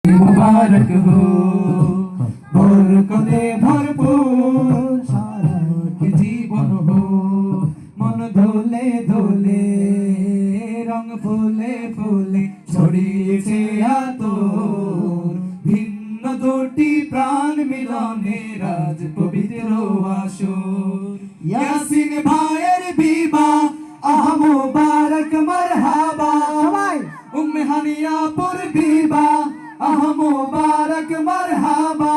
मुबारक हो बरकते भरपूर सारा जीवन हो मन धोले धोले रंग फुले फुले ছড়িয়েছে আতর ভিন্ন দুটি প্রাণ মিলনে রাজ পবিত্র আসর ইয়াসিন ভাইয়ের বিবাহ আহ মুবারক মারহাবা উম্মে হানিয়াপুর বিবাহ আহ মুবারক মারহাবা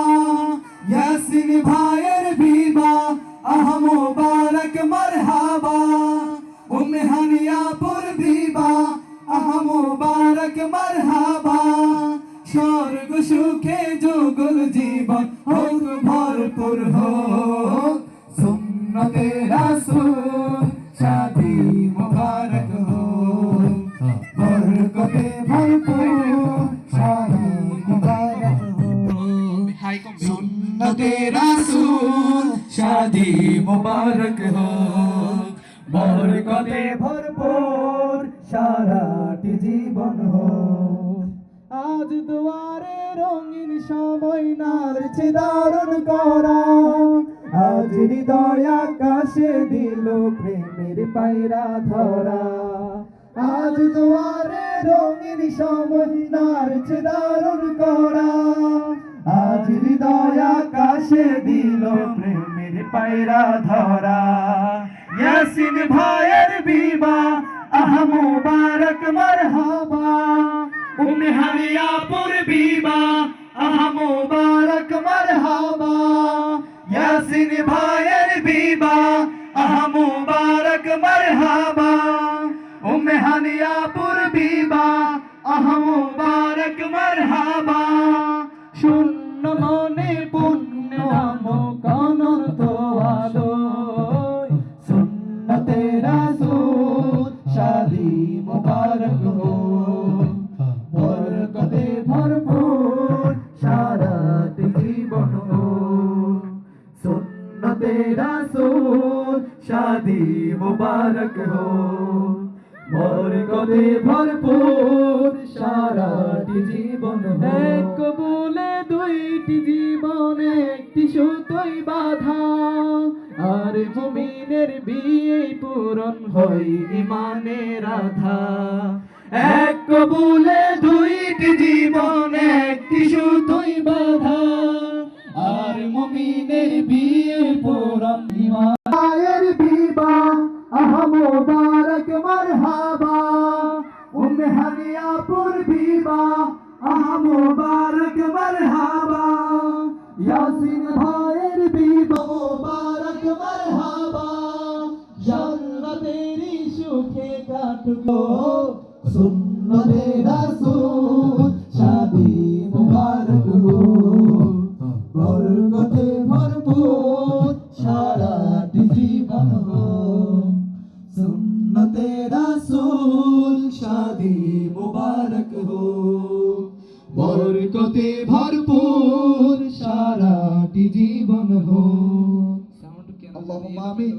ইয়াসিন ভাইয়ের বিবাহ আহ মুবারক মারহাবা উম্মে হানিয়াপুর বিবাহ আহ মুবারক মারহাবা স্বর্গ সুখে যুগল জীবন হোক ভরপুর হোক সুন্নতে রাসূল শাদি মুবারক হোক বরকতে ভরপুর শাদি মুবারক হোক সুন্নতে রাসূল শাদি মুবারক হোক বরকতে ভরপুর সারাটি জীবন হোক আজ দুয়ারে রঙিন সময় নারছে দারুণ করা আজ হৃদয় আকাশে দিল প্রেমের পায়রা ধরা আজ দুয়ারে রঙিন সময় নারছে দারুণ করা আজ হৃদয় আকাশে দিল প্রেমের পায়রা ধরা ইয়াসিন ভাইয়ের বিবাহ আহ মুবারক মারহাবা উম্মে হানিয়াপুর বিবাহ আহ মুবারক মারহাবা ইয়াসিন ভাইয়ের বিবাহ আহ মুবারক মারহাবা উম্মে হানিয়াপুর বিবাহ আহ মুবারক মারহাবা শূন্য মনে পুণ্য আমকানর তোয়ালো সুন্নতে রাসূল শাদি মুবারক হো বরকতে ভরপুর সারাটি জীবন হো সুন্নতে রাসূল শাদি মুবারক হো বরকতে ভরপুর সারাটি জীবন হো এক বলে দুইটি জীবনে একটি সুতোই বাঁধা আর মুমিনের বিয়ে পূরণ হয় ইমানের আধা এক কবুলে দুইটি জীবনে একটি সুতোই বাঁধা আর মুমিনের বিয়ে পূরণ ইমানের বিবাহ আহ মুবারক মারহাবা উম্মে হানিয়াপুর বিবাহ আহ মুবারক মারহাবা ইয়াসিন ভাইয়ের বিবাহ মুবারক মারহাবা জান্নাতেরি সুখে কাটলো সুন্নতে রাসূল শাদি মুবারক হো বরকতে ভরপুর সারাটি জীবন হো সুন্নতে রাসূল শাদি মুবারক হো বরকতে ভরপুর সারাটি জীবন হো। আল্লাহুম্মা আমিন।